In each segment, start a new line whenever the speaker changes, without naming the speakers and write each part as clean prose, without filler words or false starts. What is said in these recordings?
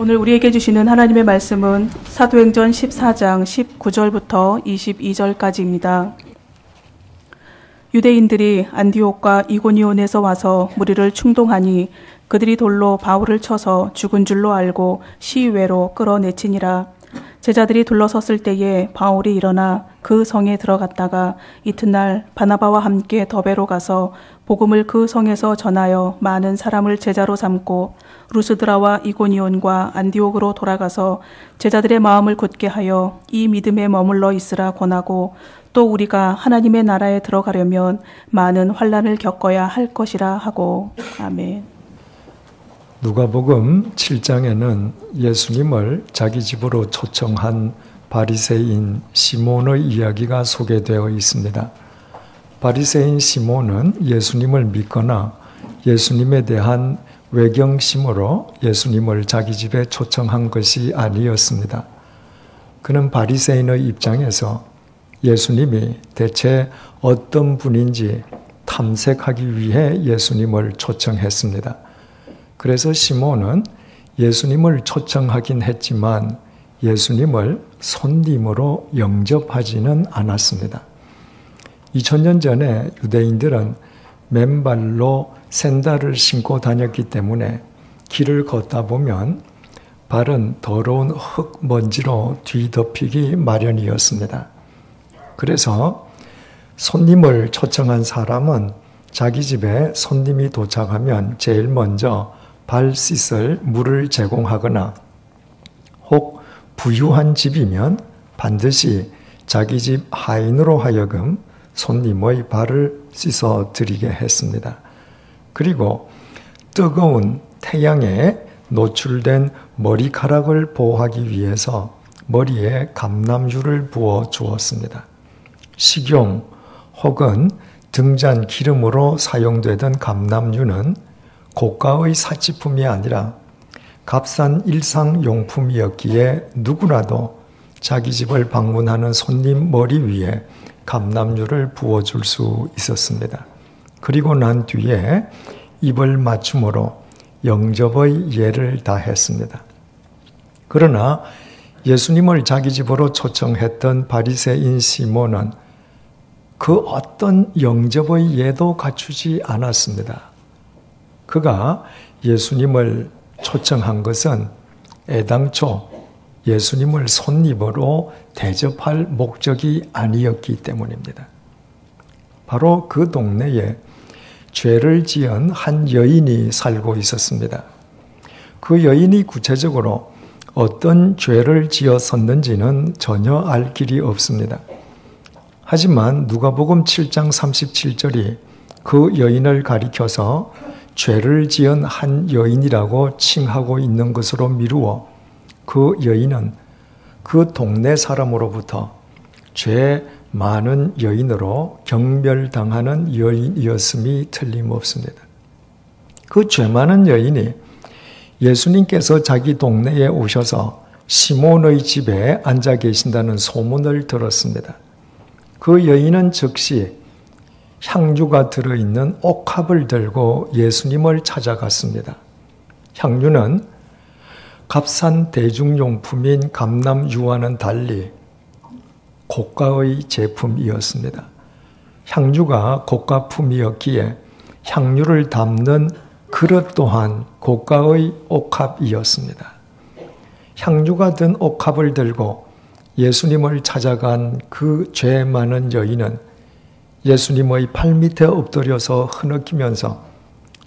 오늘 우리에게 주시는 하나님의 말씀은 사도행전 14장 19절부터 22절까지입니다. 유대인들이 안디옥과 이고니온에서 와서 무리를 충동하니 그들이 돌로 바울을 쳐서 죽은 줄로 알고 시외로 끌어내치니라. 제자들이 둘러섰을 때에 바울이 일어나 그 성에 들어갔다가 이튿날 바나바와 함께 더베로 가서 복음을 그 성에서 전하여 많은 사람을 제자로 삼고 루스드라와 이고니온과 안디옥으로 돌아가서 제자들의 마음을 굳게 하여 이 믿음에 머물러 있으라 권하고 또 우리가 하나님의 나라에 들어가려면 많은 환난을 겪어야 할 것이라 하고. 아멘.
누가복음 7장에는 예수님을 자기 집으로 초청한 바리새인 시몬의 이야기가 소개되어 있습니다. 바리새인 시몬은 예수님을 믿거나 예수님에 대한 외경심으로 예수님을 자기 집에 초청한 것이 아니었습니다. 그는 바리새인의 입장에서 예수님이 대체 어떤 분인지 탐색하기 위해 예수님을 초청했습니다. 그래서 시몬은 예수님을 초청하긴 했지만 예수님을 손님으로 영접하지는 않았습니다. 2000년 전에 유대인들은 맨발로 샌들을 신고 다녔기 때문에 길을 걷다 보면 발은 더러운 흙 먼지로 뒤덮이기 마련이었습니다. 그래서 손님을 초청한 사람은 자기 집에 손님이 도착하면 제일 먼저 발 씻을 물을 제공하거나 혹 부유한 집이면 반드시 자기 집 하인으로 하여금 손님의 발을 씻어 드리게 했습니다. 그리고 뜨거운 태양에 노출된 머리카락을 보호하기 위해서 머리에 감람유를 부어 주었습니다. 식용 혹은 등잔 기름으로 사용되던 감람유는 고가의 사치품이 아니라 값싼 일상용품이었기에 누구라도 자기 집을 방문하는 손님 머리 위에 감람유를 부어줄 수 있었습니다. 그리고 난 뒤에 입을 맞춤으로 영접의 예를 다했습니다. 그러나 예수님을 자기 집으로 초청했던 바리새인 시몬은 그 어떤 영접의 예도 갖추지 않았습니다. 그가 예수님을 초청한 것은 애당초 예수님을 손님으로 대접할 목적이 아니었기 때문입니다. 바로 그 동네에 죄를 지은 한 여인이 살고 있었습니다. 그 여인이 구체적으로 어떤 죄를 지었었는지는 전혀 알 길이 없습니다. 하지만 누가복음 7장 37절이 그 여인을 가리켜서 죄를 지은 한 여인이라고 칭하고 있는 것으로 미루어 그 여인은 그 동네 사람으로부터 죄 많은 여인으로 경멸당하는 여인이었음이 틀림없습니다. 그 죄 많은 여인이 예수님께서 자기 동네에 오셔서 시몬의 집에 앉아 계신다는 소문을 들었습니다. 그 여인은 즉시 향유가 들어있는 옥합을 들고 예수님을 찾아갔습니다. 향유는 값싼 대중용품인 감람유와는 달리 고가의 제품이었습니다. 향유가 고가품이었기에 향유를 담는 그릇 또한 고가의 옥합이었습니다. 향유가 든 옥합을 들고 예수님을 찾아간 그 죄 많은 여인은 예수님의 발밑에 엎드려서 흐느끼면서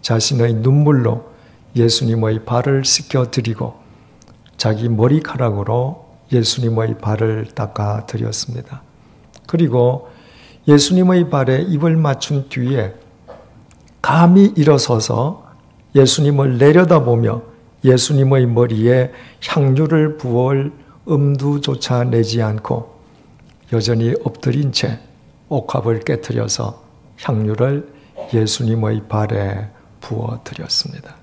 자신의 눈물로 예수님의 발을 씻겨드리고 자기 머리카락으로 예수님의 발을 닦아드렸습니다. 그리고 예수님의 발에 입을 맞춘 뒤에 감히 일어서서 예수님을 내려다보며 예수님의 머리에 향유를 부을 엄두조차 내지 않고 여전히 엎드린 채 옥합을 깨트려서 향유를 예수님의 발에 부어드렸습니다.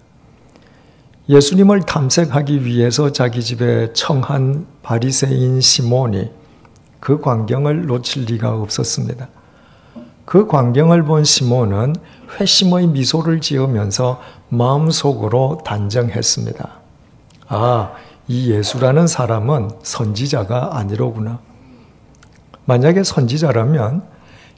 예수님을 탐색하기 위해서 자기 집에 청한 바리새인 시몬이 그 광경을 놓칠 리가 없었습니다. 그 광경을 본 시몬은 회심의 미소를 지으면서 마음속으로 단정했습니다. 이 예수라는 사람은 선지자가 아니로구나. 만약에 선지자라면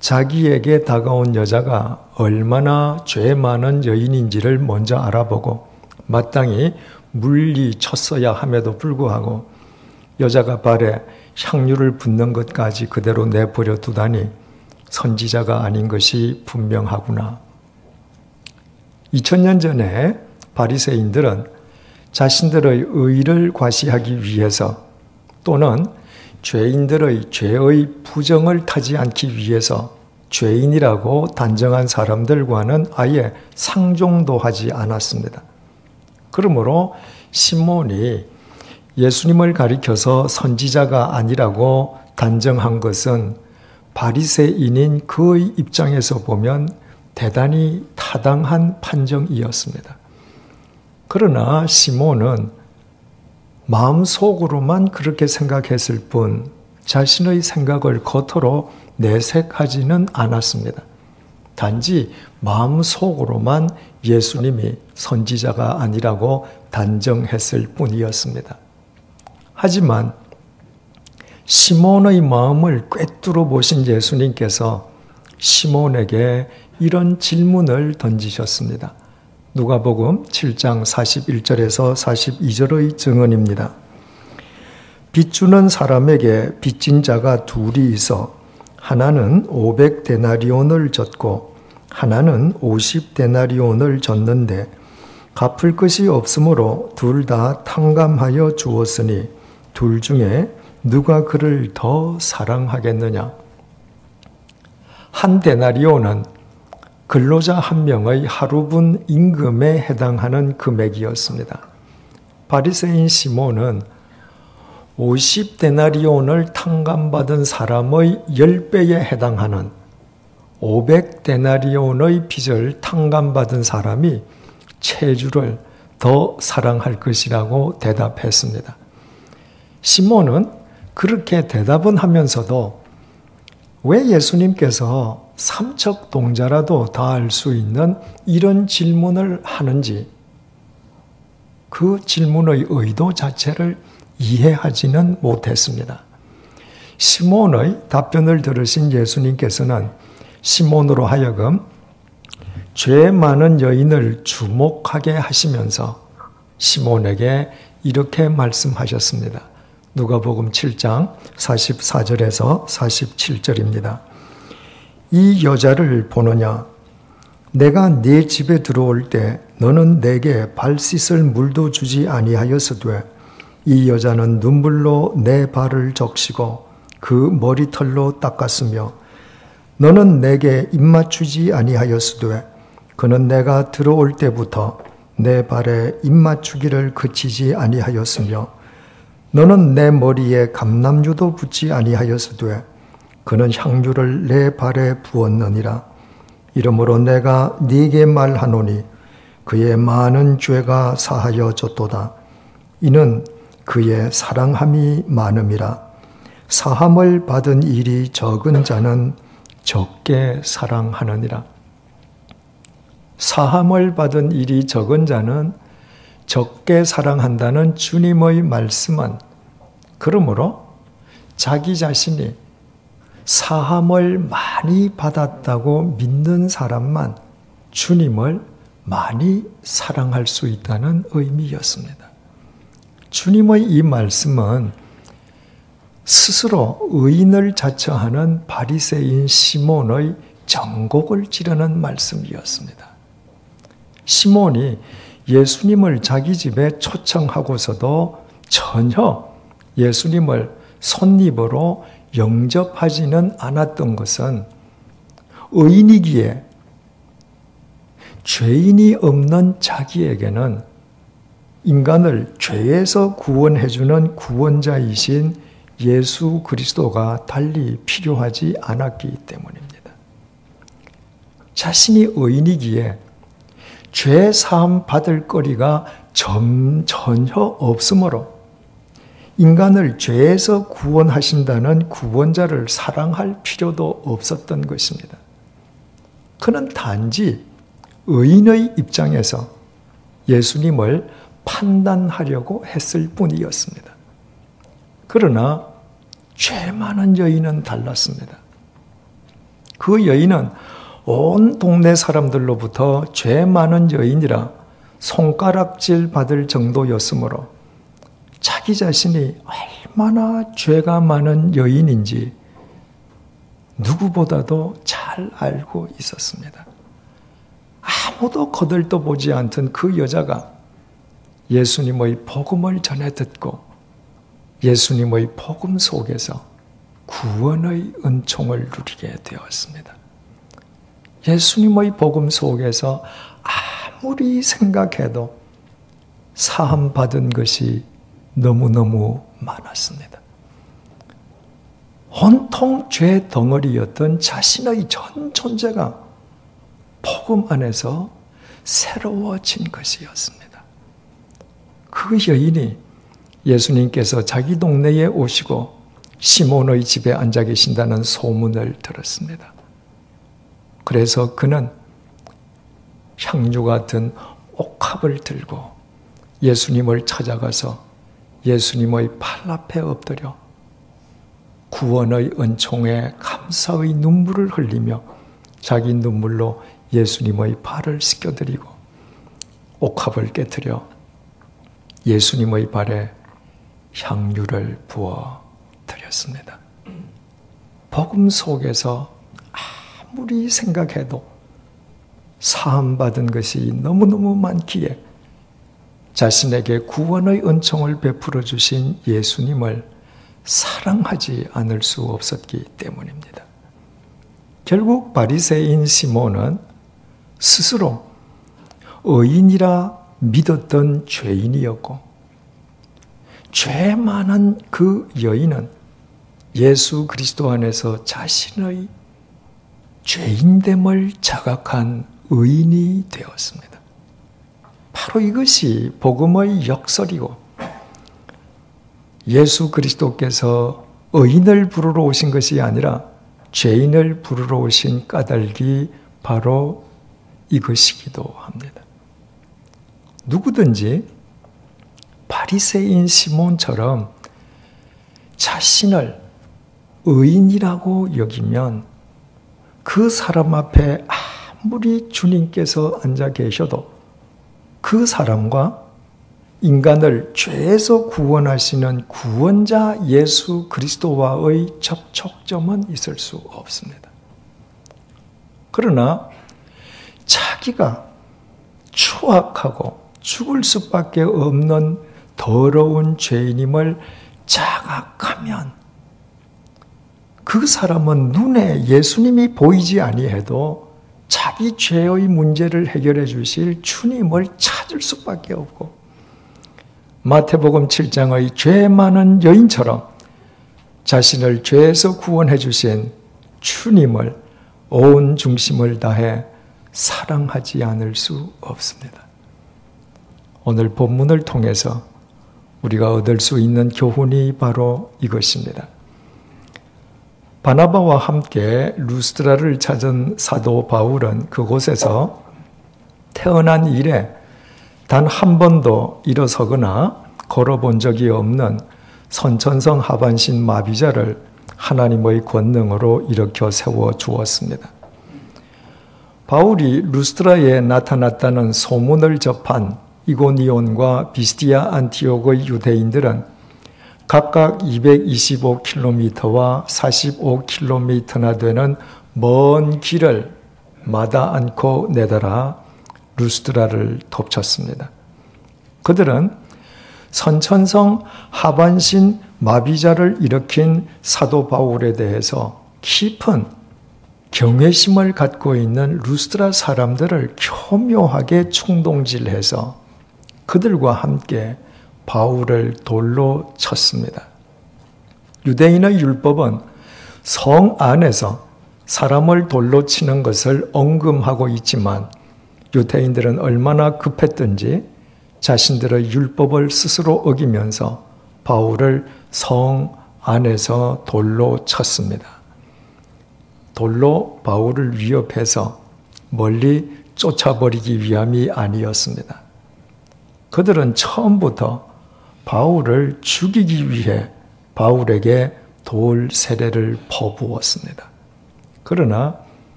자기에게 다가온 여자가 얼마나 죄 많은 여인인지를 먼저 알아보고 마땅히 물리쳤어야 함에도 불구하고 여자가 발에 향유를 붓는 것까지 그대로 내버려 두다니 선지자가 아닌 것이 분명하구나. 2000년 전에 바리새인들은 자신들의 의를 과시하기 위해서 또는 죄인들의 죄의 부정을 타지 않기 위해서 죄인이라고 단정한 사람들과는 아예 상종도 하지 않았습니다. 그러므로 시몬이 예수님을 가리켜서 선지자가 아니라고 단정한 것은 바리새인인 그의 입장에서 보면 대단히 타당한 판정이었습니다. 그러나 시몬은 마음속으로만 그렇게 생각했을 뿐 자신의 생각을 겉으로 내색하지는 않았습니다. 단지 마음속으로만 예수님이 선지자가 아니라고 단정했을 뿐이었습니다. 하지만 시몬의 마음을 꿰뚫어 보신 예수님께서 시몬에게 이런 질문을 던지셨습니다. 누가복음 7장 41절에서 42절의 증언입니다. 빚주는 사람에게 빚진 자가 둘이 있어 하나는 500데나리온을 졌고 하나는 50데나리온을 졌는데 갚을 것이 없으므로 둘 다 탕감하여 주었으니 둘 중에 누가 그를 더 사랑하겠느냐? 한 데나리온은 근로자 한 명의 하루분 임금에 해당하는 금액이었습니다. 바리새인 시몬은 50데나리온을 탕감받은 사람의 10배에 해당하는 500데나리온의 빚을 탕감받은 사람이 체주를 더 사랑할 것이라고 대답했습니다. 시몬은 그렇게 대답은 하면서도 왜 예수님께서 삼척동자라도 다 알 수 있는 이런 질문을 하는지 그 질문의 의도 자체를 이해하지는 못했습니다. 시몬의 답변을 들으신 예수님께서는 시몬으로 하여금 죄 많은 여인을 주목하게 하시면서 시몬에게 이렇게 말씀하셨습니다. 누가복음 7장 44절에서 47절입니다. 이 여자를 보느냐? 내가 네 집에 들어올 때 너는 내게 발 씻을 물도 주지 아니하였으되 이 여자는 눈물로 내 발을 적시고 그 머리털로 닦았으며 너는 내게 입맞추지 아니하였으되 그는 내가 들어올 때부터 내 발에 입맞추기를 그치지 아니하였으며 너는 내 머리에 감람유도 붓지 아니하였으되 그는 향유를 내 발에 부었느니라. 이러므로 내가 네게 말하노니 그의 많은 죄가 사하여졌도다. 이는 그의 사랑함이 많음이라. 사함을 받은 일이 적은 자는 적게 사랑하느니라. 사함을 받은 일이 적은 자는 적게 사랑한다는 주님의 말씀은 그러므로 자기 자신이 사함을 많이 받았다고 믿는 사람만 주님을 많이 사랑할 수 있다는 의미였습니다. 주님의 이 말씀은 스스로 의인을 자처하는 바리새인 시몬의 정곡을 찌르는 말씀이었습니다. 시몬이 예수님을 자기 집에 초청하고서도 전혀 예수님을 손님으로 영접하지는 않았던 것은 의인이기에 죄인이 없는 자기에게는 인간을 죄에서 구원해주는 구원자이신 예수 그리스도가 달리 필요하지 않았기 때문입니다. 자신이 의인이기에 죄 사함 받을 거리가 전혀 없으므로 인간을 죄에서 구원하신다는 구원자를 사랑할 필요도 없었던 것입니다. 그는 단지 의인의 입장에서 예수님을 판단하려고 했을 뿐이었습니다. 그러나 죄 많은 여인은 달랐습니다. 그 여인은 온 동네 사람들로부터 죄 많은 여인이라 손가락질 받을 정도였으므로 자기 자신이 얼마나 죄가 많은 여인인지 누구보다도 잘 알고 있었습니다. 아무도 거들떠보지 않던 그 여자가 예수님의 복음을 전해 듣고 예수님의 복음 속에서 구원의 은총을 누리게 되었습니다. 예수님의 복음 속에서 아무리 생각해도 사함받은 것이 너무너무 많았습니다. 온통 죄 덩어리였던 자신의 전 존재가 복음 안에서 새로워진 것이었습니다. 그 여인이 예수님께서 자기 동네에 오시고 시몬의 집에 앉아 계신다는 소문을 들었습니다. 그래서 그는 향유 같은 옥합을 들고 예수님을 찾아가서 예수님의 발 앞에 엎드려 구원의 은총에 감사의 눈물을 흘리며 자기 눈물로 예수님의 발을 씻겨드리고 옥합을 깨트려 예수님의 발에 향유를 부어 드렸습니다. 복음 속에서 아무리 생각해도 사함받은 것이 너무너무 많기에 자신에게 구원의 은총을 베풀어 주신 예수님을 사랑하지 않을 수 없었기 때문입니다. 결국 바리새인 시몬은 스스로 의인이라 믿었던 죄인이었고 죄 많은 그 여인은 예수 그리스도 안에서 자신의 죄인됨을 자각한 의인이 되었습니다. 바로 이것이 복음의 역설이고 예수 그리스도께서 의인을 부르러 오신 것이 아니라 죄인을 부르러 오신 까닭이 바로 이것이기도 합니다. 누구든지 바리새인 시몬처럼 자신을 의인이라고 여기면 그 사람 앞에 아무리 주님께서 앉아 계셔도 그 사람과 인간을 죄에서 구원하시는 구원자 예수 그리스도와의 접촉점은 있을 수 없습니다. 그러나 자기가 추악하고 죽을 수밖에 없는 더러운 죄인임을 자각하면 그 사람은 눈에 예수님이 보이지 아니해도 자기 죄의 문제를 해결해 주실 주님을 찾을 수밖에 없고 마태복음 7장의 죄 많은 여인처럼 자신을 죄에서 구원해 주신 주님을 온 중심을 다해 사랑하지 않을 수 없습니다. 오늘 본문을 통해서 우리가 얻을 수 있는 교훈이 바로 이것입니다. 바나바와 함께 루스드라를 찾은 사도 바울은 그곳에서 태어난 이래 단 한 번도 일어서거나 걸어본 적이 없는 선천성 하반신 마비자를 하나님의 권능으로 일으켜 세워 주었습니다. 바울이 루스드라에 나타났다는 소문을 접한 이고니온과 비스디아 안티옥의 유대인들은 각각 225km와 45km나 되는 먼 길을 마다 않고 내달아 루스드라를 덮쳤습니다. 그들은 선천성 하반신 마비자를 일으킨 사도 바울에 대해서 깊은 경외심을 갖고 있는 루스드라 사람들을 교묘하게 충동질해서 그들과 함께 바울을 돌로 쳤습니다. 유대인의 율법은 성 안에서 사람을 돌로 치는 것을 언금하고 있지만 유대인들은 얼마나 급했든지 자신들의 율법을 스스로 어기면서 바울을 성 안에서 돌로 쳤습니다. 돌로 바울을 위협해서 멀리 쫓아버리기 위함이 아니었습니다. 그들은 처음부터 바울을 죽이기 위해 바울에게 돌 세례를 퍼부었습니다. 그러나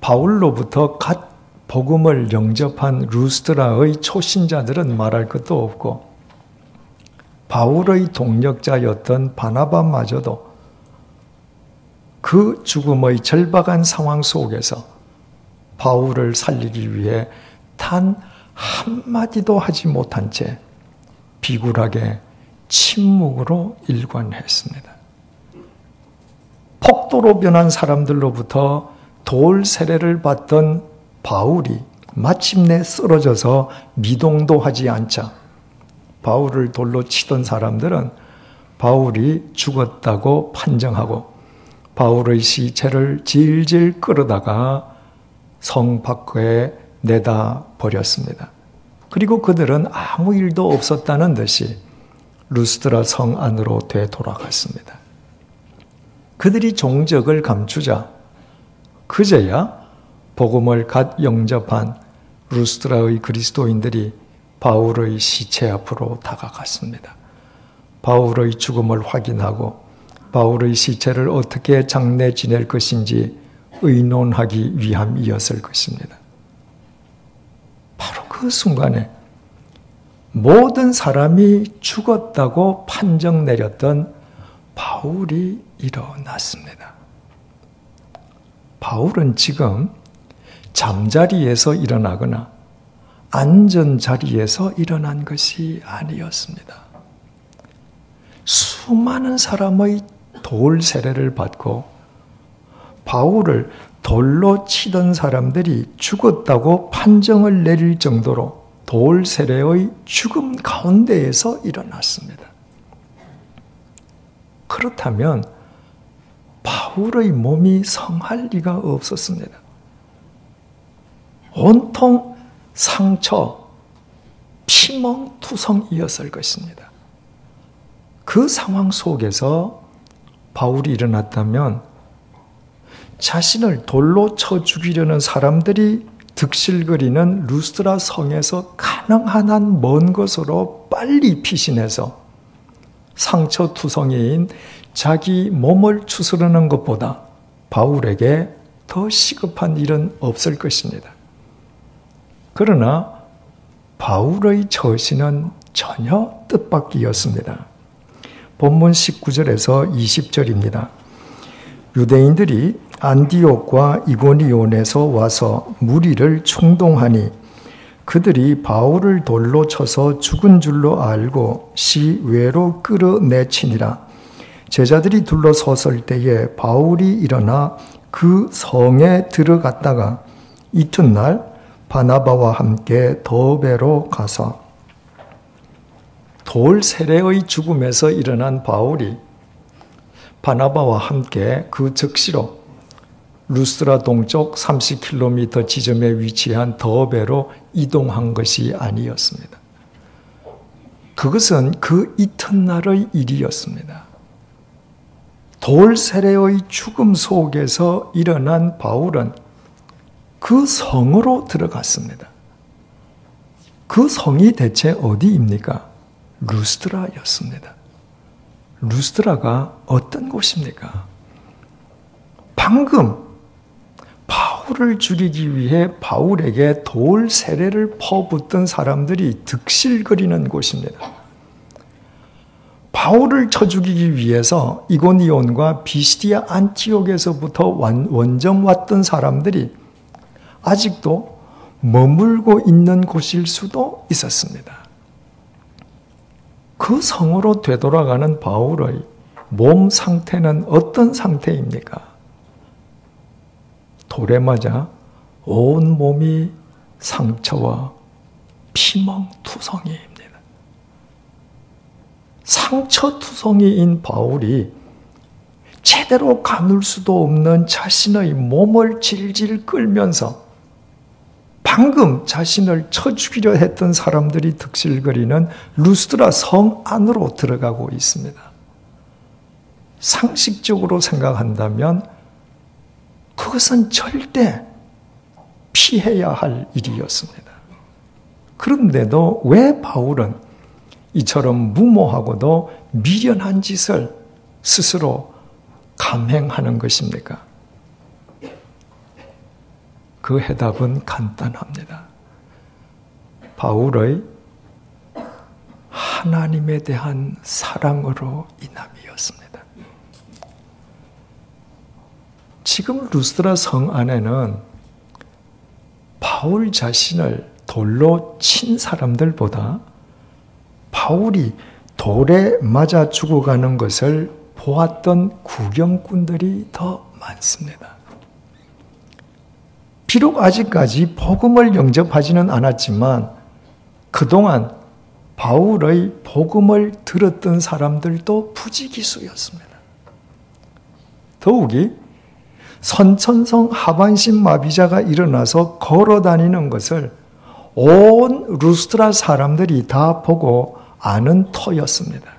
바울로부터 갓 복음을 영접한 루스드라의 초신자들은 말할 것도 없고 바울의 동력자였던 바나바마저도 그 죽음의 절박한 상황 속에서 바울을 살리기 위해 단 한마디도 하지 못한 채 비굴하게 침묵으로 일관했습니다. 폭도로 변한 사람들로부터 돌 세례를 받던 바울이 마침내 쓰러져서 미동도 하지 않자 바울을 돌로 치던 사람들은 바울이 죽었다고 판정하고 바울의 시체를 질질 끌어다가 성 밖에 내다 버렸습니다. 그리고 그들은 아무 일도 없었다는 듯이 루스드라 성 안으로 되돌아갔습니다. 그들이 종적을 감추자 그제야 복음을 갓 영접한 루스드라의 그리스도인들이 바울의 시체 앞으로 다가갔습니다. 바울의 죽음을 확인하고 바울의 시체를 어떻게 장례 지낼 것인지 의논하기 위함이었을 것입니다. 바로 그 순간에 모든 사람이 죽었다고 판정 내렸던 바울이 일어났습니다. 바울은 지금 잠자리에서 일어나거나 앉은 자리에서 일어난 것이 아니었습니다. 수많은 사람의 돌 세례를 받고 바울을 돌로 치던 사람들이 죽었다고 판정을 내릴 정도로 돌 세례의 죽음 가운데에서 일어났습니다. 그렇다면 바울의 몸이 성할 리가 없었습니다. 온통 상처, 피멍투성이었을 것입니다. 그 상황 속에서 바울이 일어났다면 자신을 돌로 쳐 죽이려는 사람들이 득실거리는 루스드라 성에서 가능한 한 먼 곳으로 빨리 피신해서 상처투성이인 자기 몸을 추스르는 것보다 바울에게 더 시급한 일은 없을 것입니다. 그러나 바울의 처신은 전혀 뜻밖이었습니다. 본문 19절에서 20절입니다. 유대인들이 안디옥과 이고니온에서 와서 무리를 충동하니 그들이 바울을 돌로 쳐서 죽은 줄로 알고 시외로 끌어내치니라. 제자들이 둘러섰을 때에 바울이 일어나 그 성에 들어갔다가 이튿날 바나바와 함께 더베로 가서 돌 세례의 죽음에서 일어난 바울이 바나바와 함께 그 즉시로 루스드라 동쪽 30km 지점에 위치한 더베로 이동한 것이 아니었습니다. 그것은 그 이튿날의 일이었습니다. 돌 세례의 죽음 속에서 일어난 바울은 그 성으로 들어갔습니다. 그 성이 대체 어디입니까? 루스드라였습니다. 루스드라가 어떤 곳입니까? 방금 바울을 죽이기 위해 바울에게 돌 세례를 퍼붓던 사람들이 득실거리는 곳입니다. 바울을 쳐 죽이기 위해서 이고니온과 비시디아 안티옥에서부터 원정 왔던 사람들이 아직도 머물고 있는 곳일 수도 있었습니다. 그 성으로 되돌아가는 바울의 몸 상태는 어떤 상태입니까? 돌에 맞아 온 몸이 상처와 피멍투성이입니다. 상처투성이인 바울이 제대로 가눌 수도 없는 자신의 몸을 질질 끌면서 방금 자신을 쳐 죽이려 했던 사람들이 득실거리는 루스드라 성 안으로 들어가고 있습니다. 상식적으로 생각한다면 그것은 절대 피해야 할 일이었습니다. 그런데도 왜 바울은 이처럼 무모하고도 미련한 짓을 스스로 감행하는 것입니까? 그 해답은 간단합니다. 바울의 하나님에 대한 사랑으로 인함이었습니다. 지금 루스드라 성 안에는 바울 자신을 돌로 친 사람들보다 바울이 돌에 맞아 죽어가는 것을 보았던 구경꾼들이 더 많습니다. 비록 아직까지 복음을 영접하지는 않았지만 그동안 바울의 복음을 들었던 사람들도 부지기수였습니다. 더욱이 선천성 하반신 마비자가 일어나서 걸어다니는 것을 온 루스드라 사람들이 다 보고 아는 터였습니다.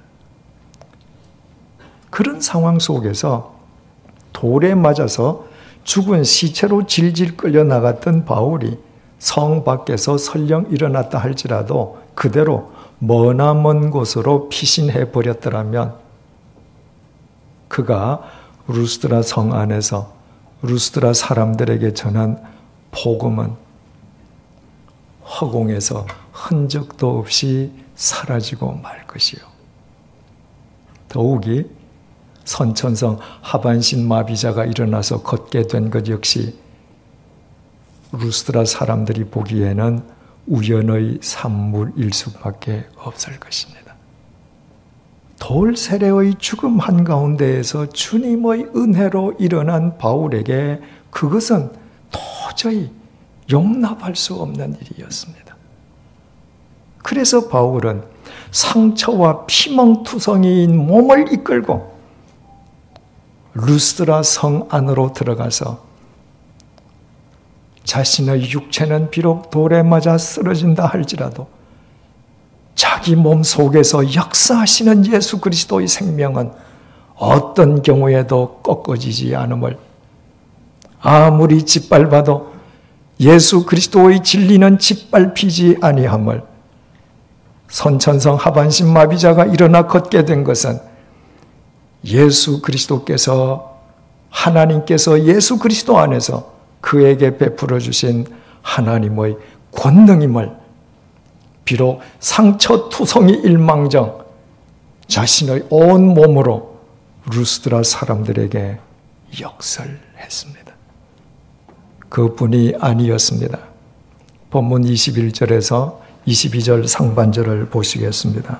그런 상황 속에서 돌에 맞아서 죽은 시체로 질질 끌려나갔던 바울이 성 밖에서 설령 일어났다 할지라도 그대로 머나먼 곳으로 피신해 버렸더라면 그가 루스드라 성 안에서 루스드라 사람들에게 전한 복음은 허공에서 흔적도 없이 사라지고 말 것이요. 더욱이 선천성 하반신 마비자가 일어나서 걷게 된 것 역시 루스드라 사람들이 보기에는 우연의 산물일 수밖에 없을 것입니다. 돌 세례의 죽음 한가운데에서 주님의 은혜로 일어난 바울에게 그것은 도저히 용납할 수 없는 일이었습니다. 그래서 바울은 상처와 피멍투성이인 몸을 이끌고 루스드라 성 안으로 들어가서 자신의 육체는 비록 돌에 맞아 쓰러진다 할지라도 자기 몸 속에서 역사하시는 예수 그리스도의 생명은 어떤 경우에도 꺾어지지 않음을, 아무리 짓밟아도 예수 그리스도의 진리는 짓밟히지 아니함을, 선천성 하반신 마비자가 일어나 걷게 된 것은 예수 그리스도께서, 하나님께서 예수 그리스도 안에서 그에게 베풀어 주신 하나님의 권능임을, 비록 상처투성이 일망정 자신의 온 몸으로 루스드라 사람들에게 역설했습니다. 그뿐이 아니었습니다. 본문 21절에서 22절 상반절을 보시겠습니다.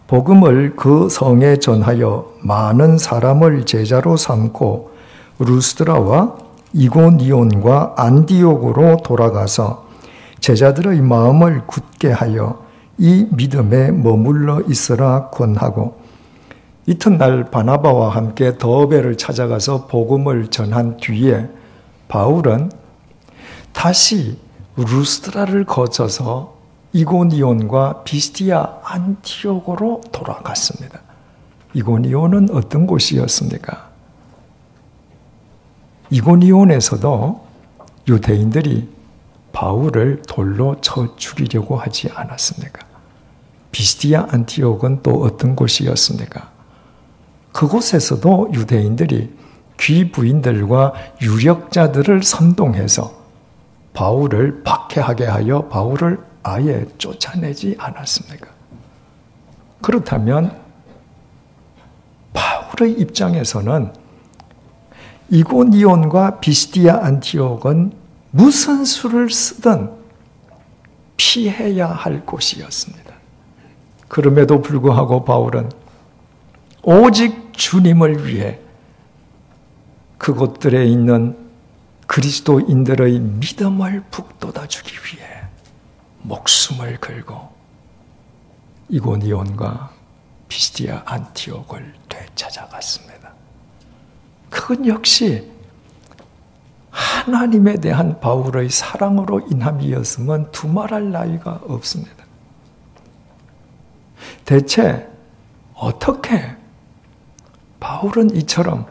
복음을 그 성에 전하여 많은 사람을 제자로 삼고 루스드라와 이고니온과 안디옥으로 돌아가서 제자들의 마음을 굳게 하여 이 믿음에 머물러 있으라 권하고, 이튿날 바나바와 함께 더베를 찾아가서 복음을 전한 뒤에 바울은 다시 루스드라를 거쳐서 이고니온과 비스디아 안티옥으로 돌아갔습니다. 이고니온은 어떤 곳이었습니까? 이고니온에서도 유대인들이 바울을 돌로 쳐 죽이려고 하지 않았습니까? 비스디아 안티옥은 또 어떤 곳이었습니까? 그곳에서도 유대인들이 귀부인들과 유력자들을 선동해서 바울을 박해하게 하여 바울을 아예 쫓아내지 않았습니까? 그렇다면 바울의 입장에서는 이고니온과 비스디아 안티옥은 무슨 수를 쓰든 피해야 할 곳이었습니다. 그럼에도 불구하고 바울은 오직 주님을 위해 그곳들에 있는 그리스도인들의 믿음을 북돋아주기 위해 목숨을 걸고 이고니온과 비스디아 안티옥을 되찾아갔습니다. 그건 역시 하나님에 대한 바울의 사랑으로 인함이었으면 두말할 나위가 없습니다. 대체 어떻게 바울은 이처럼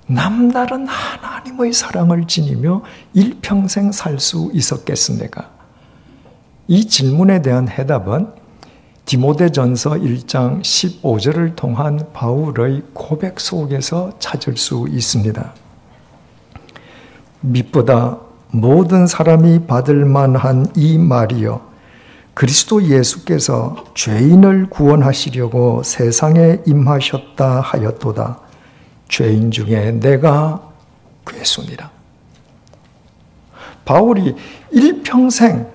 남다른 하나님의 사랑을 지니며 일평생 살 수 있었겠습니까? 이 질문에 대한 해답은 디모데전서 1장 15절을 통한 바울의 고백 속에서 찾을 수 있습니다. mit보다 모든 사람이 받을 만한 이 말이여, 그리스도 예수께서 죄인을 구원하시려고 세상에 임하셨다 하였도다. 죄인 중에 내가 괴수니라. 바울이 일평생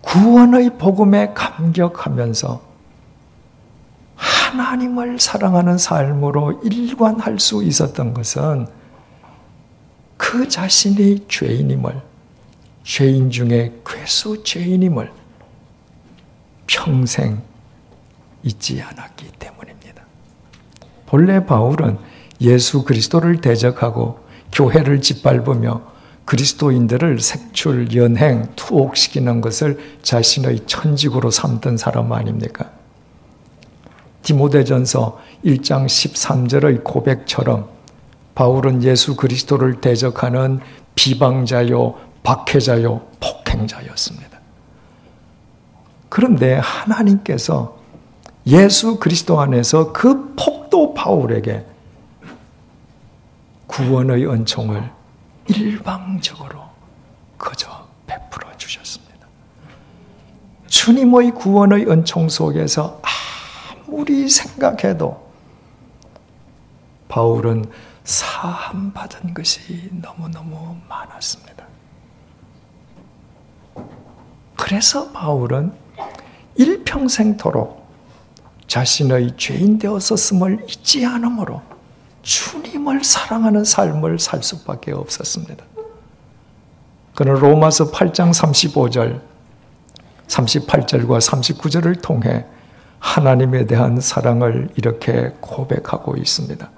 구원의 복음에 감격하면서 하나님을 사랑하는 삶으로 일관할 수 있었던 것은 그 자신이 죄인임을, 죄인 중에 괴수 죄인임을 평생 잊지 않았기 때문입니다. 본래 바울은 예수 그리스도를 대적하고 교회를 짓밟으며 그리스도인들을 색출, 연행, 투옥시키는 것을 자신의 천직으로 삼던 사람 아닙니까? 디모데전서 1장 13절의 고백처럼 바울은 예수 그리스도를 대적하는 비방자요, 박해자요, 폭행자였습니다. 그런데 하나님께서 예수 그리스도 안에서 그 폭도 바울에게 구원의 은총을 일방적으로 그저 베풀어 주셨습니다. 주님의 구원의 은총 속에서 아무리 생각해도 바울은 사함받은 것이 너무너무 많았습니다. 그래서 바울은 일평생토록 자신의 죄인 되었었음을 잊지 않으므로 주님을 사랑하는 삶을 살 수밖에 없었습니다. 그는 로마서 8장 35절, 38절과 39절을 통해 하나님에 대한 사랑을 이렇게 고백하고 있습니다.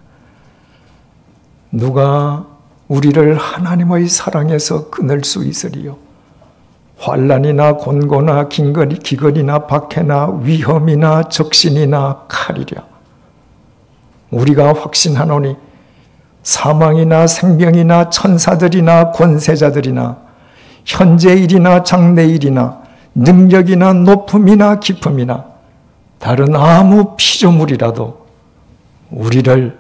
누가 우리를 하나님의 사랑에서 끊을 수 있으리요? 환난이나 곤고나 기근이나 박해나 위험이나 적신이나 칼이랴. 우리가 확신하노니 사망이나 생명이나 천사들이나 권세자들이나 현재일이나 장래일이나 능력이나 높음이나 깊음이나 다른 아무 피조물이라도 우리를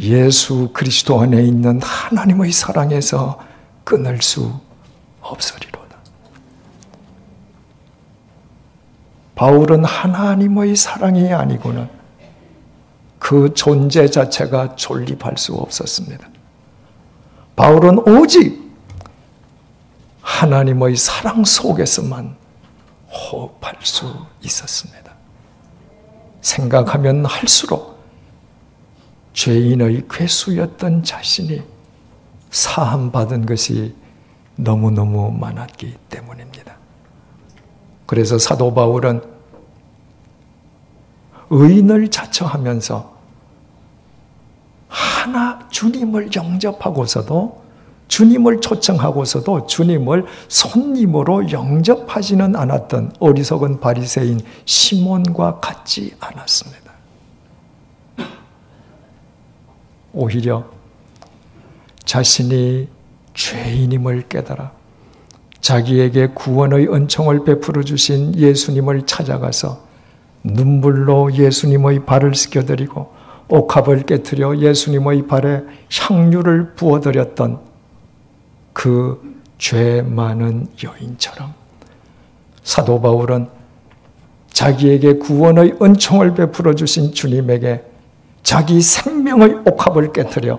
예수 그리스도 안에 있는 하나님의 사랑에서 끊을 수 없으리로다. 바울은 하나님의 사랑이 아니고는 그 존재 자체가 존립할 수 없었습니다. 바울은 오직 하나님의 사랑 속에서만 호흡할 수 있었습니다. 생각하면 할수록 죄인의 괴수였던 자신이 사함받은 것이 너무너무 많았기 때문입니다. 그래서 사도 바울은 의인을 자처하면서 하나 주님을 영접하고서도 주님을 초청하고서도 주님을 손님으로 영접하지는 않았던 어리석은 바리새인 시몬과 같지 않았습니다. 오히려 자신이 죄인임을 깨달아 자기에게 구원의 은총을 베풀어 주신 예수님을 찾아가서 눈물로 예수님의 발을 씻겨드리고 옥합을 깨트려 예수님의 발에 향유를 부어드렸던 그 죄 많은 여인처럼 사도 바울은 자기에게 구원의 은총을 베풀어 주신 주님에게 자기 생명의 옥합을 깨트려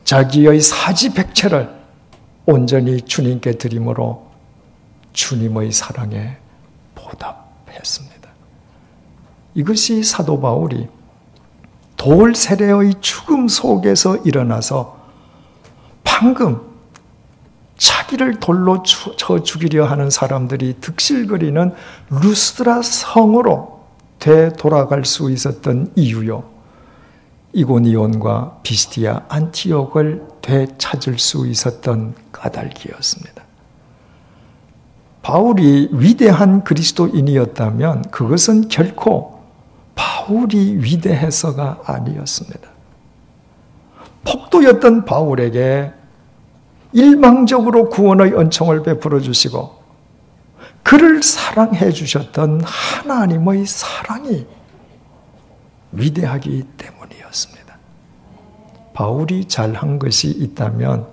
자기의 사지백체를 온전히 주님께 드림으로 주님의 사랑에 보답했습니다. 이것이 사도 바울이 돌 세례의 죽음 속에서 일어나서 방금 자기를 돌로 쳐 죽이려 하는 사람들이 득실거리는 루스드라 성으로 되돌아갈 수 있었던 이유요. 이고니온과 비스디아, 안티옥을 되찾을 수 있었던 까닭이었습니다. 바울이 위대한 그리스도인이었다면 그것은 결코 바울 바울이 위대해서가 아니었습니다. 폭도였던 바울에게 일방적으로 구원의 은총을 베풀어 주시고 그를 사랑해 주셨던 하나님의 사랑이 위대하기 때문이었습니다. 바울이 잘한 것이 있다면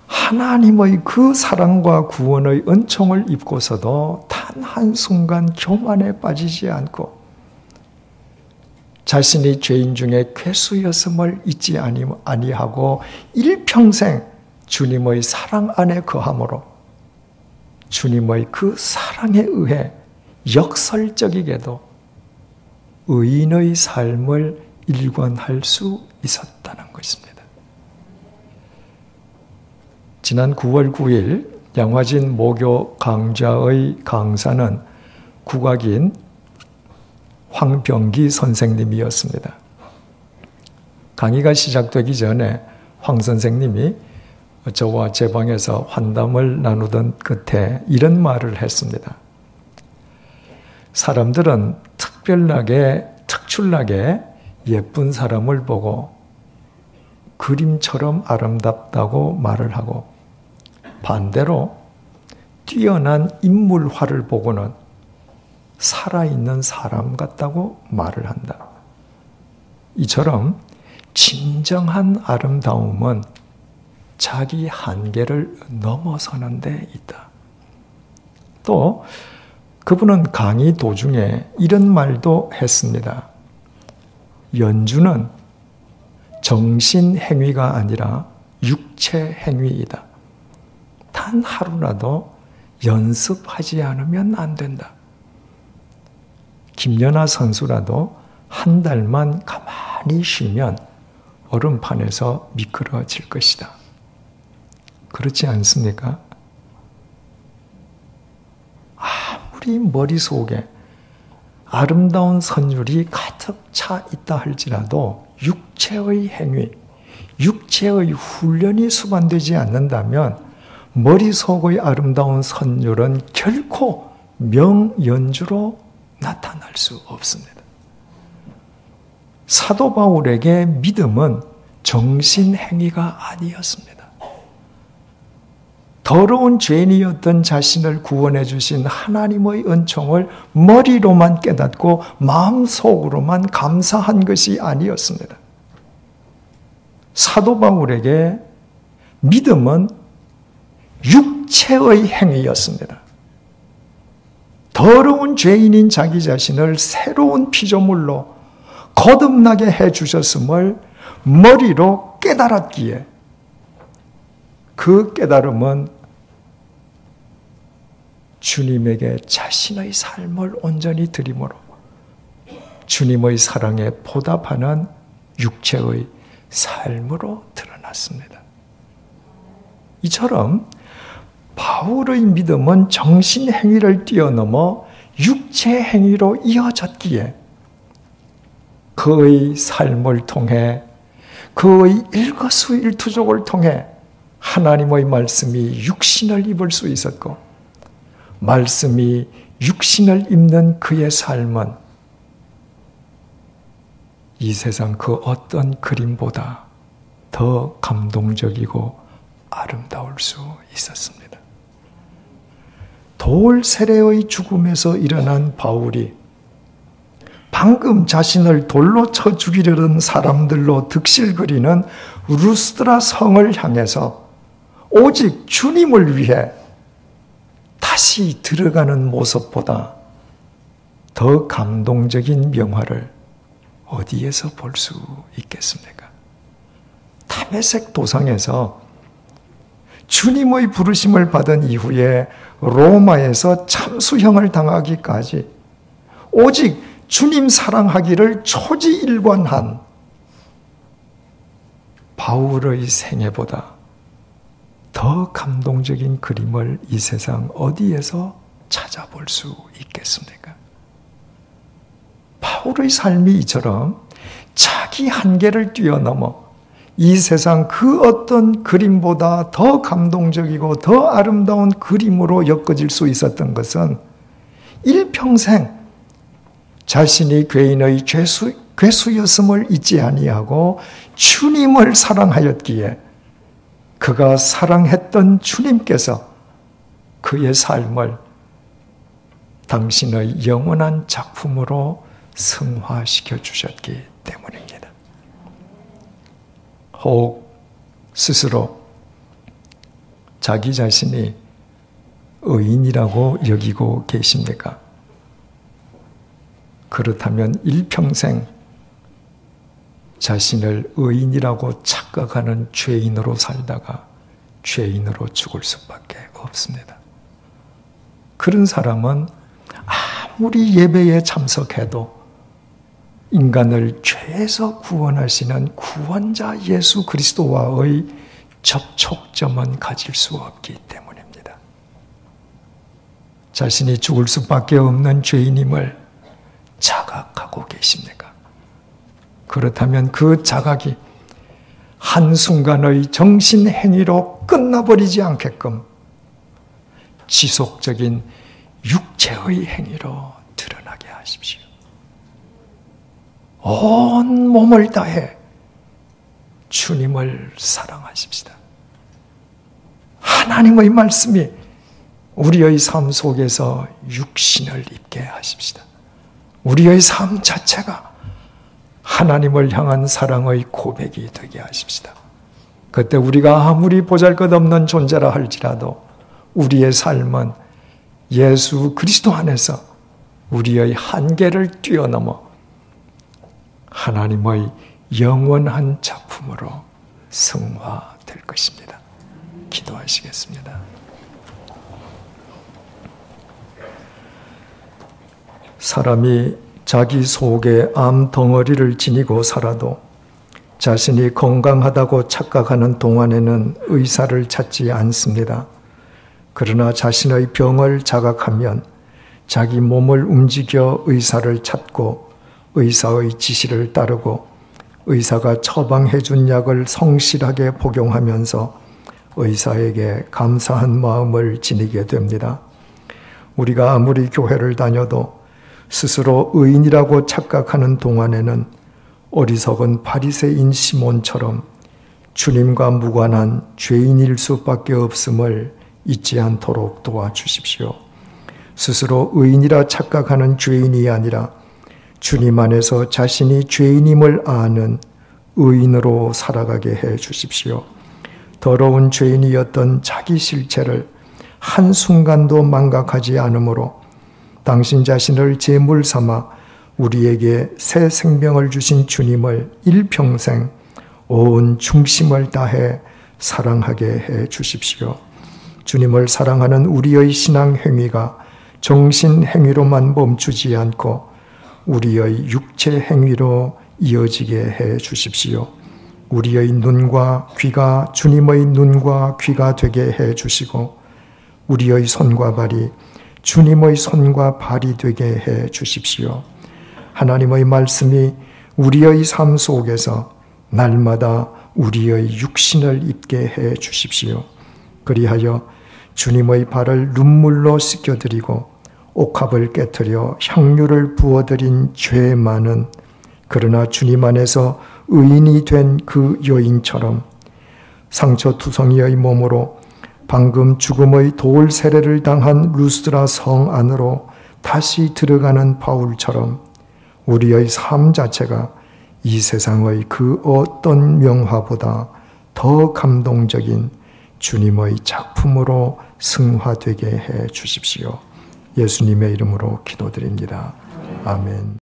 하나님의 그 사랑과 구원의 은총을 입고서도 단 한순간 교만에 빠지지 않고 자신이 죄인 중에 괴수였음을 잊지 아니하고 일평생 주님의 사랑 안에 거함으로 주님의 그 사랑에 의해 역설적이게도 의인의 삶을 일관할 수 있었다는 것입니다. 지난 9월 9일 양화진 모교 강좌의 강사는 국악인 황병기 선생님이었습니다. 강의가 시작되기 전에 황 선생님이 저와 제 방에서 환담을 나누던 끝에 이런 말을 했습니다. 사람들은 특출나게 예쁜 사람을 보고 그림처럼 아름답다고 말을 하고 반대로 뛰어난 인물화를 보고는 살아있는 사람 같다고 말을 한다. 이처럼 진정한 아름다움은 자기 한계를 넘어서는 데 있다. 또 그분은 강의 도중에 이런 말도 했습니다. 연주는 정신행위가 아니라 육체행위이다. 단 하루라도 연습하지 않으면 안 된다. 김연아 선수라도 한 달만 가만히 쉬면 얼음판에서 미끄러질 것이다. 그렇지 않습니까? 아무리 머릿속에 아름다운 선율이 가득 차 있다 할지라도 육체의 행위, 육체의 훈련이 수반되지 않는다면 머릿속의 아름다운 선율은 결코 명연주로 나타날 수 없습니다. 사도 바울에게 믿음은 정신행위가 아니었습니다. 더러운 죄인이었던 자신을 구원해 주신 하나님의 은총을 머리로만 깨닫고 마음속으로만 감사한 것이 아니었습니다. 사도 바울에게 믿음은 육체의 행위였습니다. 더러운 죄인인 자기 자신을 새로운 피조물로 거듭나게 해주셨음을 머리로 깨달았기에 그 깨달음은 주님에게 자신의 삶을 온전히 드림으로 주님의 사랑에 보답하는 육체의 삶으로 드러났습니다. 이처럼 바울의 믿음은 정신행위를 뛰어넘어 육체행위로 이어졌기에 그의 삶을 통해 그의 일거수일투족을 통해 하나님의 말씀이 육신을 입을 수 있었고 말씀이 육신을 입는 그의 삶은 이 세상 그 어떤 그림보다 더 감동적이고 아름다울 수 있었습니다. 돌 세례의 죽음에서 일어난 바울이 방금 자신을 돌로 쳐 죽이려던 사람들로 득실거리는 루스드라 성을 향해서 오직 주님을 위해 다시 들어가는 모습보다 더 감동적인 명화를 어디에서 볼 수 있겠습니까? 다메섹 도상에서 주님의 부르심을 받은 이후에 로마에서 참수형을 당하기까지 오직 주님 사랑하기를 초지일관한 바울의 생애보다 더 감동적인 그림을 이 세상 어디에서 찾아볼 수 있겠습니까? 바울의 삶이 이처럼 자기 한계를 뛰어넘어 이 세상 그 어떤 그림보다 더 감동적이고 더 아름다운 그림으로 엮어질 수 있었던 것은 일평생 자신이 죄인의 괴수였음을 잊지 아니하고 주님을 사랑하였기에 그가 사랑했던 주님께서 그의 삶을 당신의 영원한 작품으로 승화시켜 주셨기 때문입니다. 혹 스스로 자기 자신이 의인이라고 여기고 계십니까? 그렇다면 일평생 자신을 의인이라고 착각하는 죄인으로 살다가 죄인으로 죽을 수밖에 없습니다. 그런 사람은 아무리 예배에 참석해도 인간을 죄에서 구원하시는 구원자 예수 그리스도와의 접촉점은 가질 수 없기 때문입니다. 자신이 죽을 수밖에 없는 죄인임을 자각하고 계십니까? 그렇다면 그 자각이 한순간의 정신행위로 끝나버리지 않게끔 지속적인 육체의 행위로 드러나게 하십시오. 온 몸을 다해 주님을 사랑하십시다. 하나님의 말씀이 우리의 삶 속에서 육신을 입게 하십시다. 우리의 삶 자체가 하나님을 향한 사랑의 고백이 되게 하십시다. 그때 우리가 아무리 보잘것없는 존재라 할지라도 우리의 삶은 예수 그리스도 안에서 우리의 한계를 뛰어넘어 하나님의 영원한 작품으로 승화될 것입니다. 기도하시겠습니다. 사람이 자기 속에 암 덩어리를 지니고 살아도 자신이 건강하다고 착각하는 동안에는 의사를 찾지 않습니다. 그러나 자신의 병을 자각하면 자기 몸을 움직여 의사를 찾고 의사의 지시를 따르고 의사가 처방해 준 약을 성실하게 복용하면서 의사에게 감사한 마음을 지니게 됩니다. 우리가 아무리 교회를 다녀도 스스로 의인이라고 착각하는 동안에는 어리석은 바리새인 시몬처럼 주님과 무관한 죄인일 수밖에 없음을 잊지 않도록 도와주십시오. 스스로 의인이라 착각하는 죄인이 아니라 주님 안에서 자신이 죄인임을 아는 의인으로 살아가게 해 주십시오. 더러운 죄인이었던 자기 실체를 한순간도 망각하지 않으므로 당신 자신을 제물 삼아 우리에게 새 생명을 주신 주님을 일평생 온 중심을 다해 사랑하게 해 주십시오. 주님을 사랑하는 우리의 신앙 행위가 정신 행위로만 멈추지 않고 우리의 육체 행위로 이어지게 해 주십시오. 우리의 눈과 귀가 주님의 눈과 귀가 되게 해 주시고 우리의 손과 발이 주님의 손과 발이 되게 해 주십시오. 하나님의 말씀이 우리의 삶 속에서 날마다 우리의 육신을 입게 해 주십시오. 그리하여 주님의 발을 눈물로 씻겨드리고 옥합을 깨트려 향유를 부어드린 죄 많은 그러나 주님 안에서 의인이 된 그 여인처럼 상처투성이의 몸으로 방금 죽음의 돌 세례를 당한 루스드라 성 안으로 다시 들어가는 바울처럼 우리의 삶 자체가 이 세상의 그 어떤 명화보다 더 감동적인 주님의 작품으로 승화되게 해 주십시오. 예수님의 이름으로 기도드립니다. 아멘.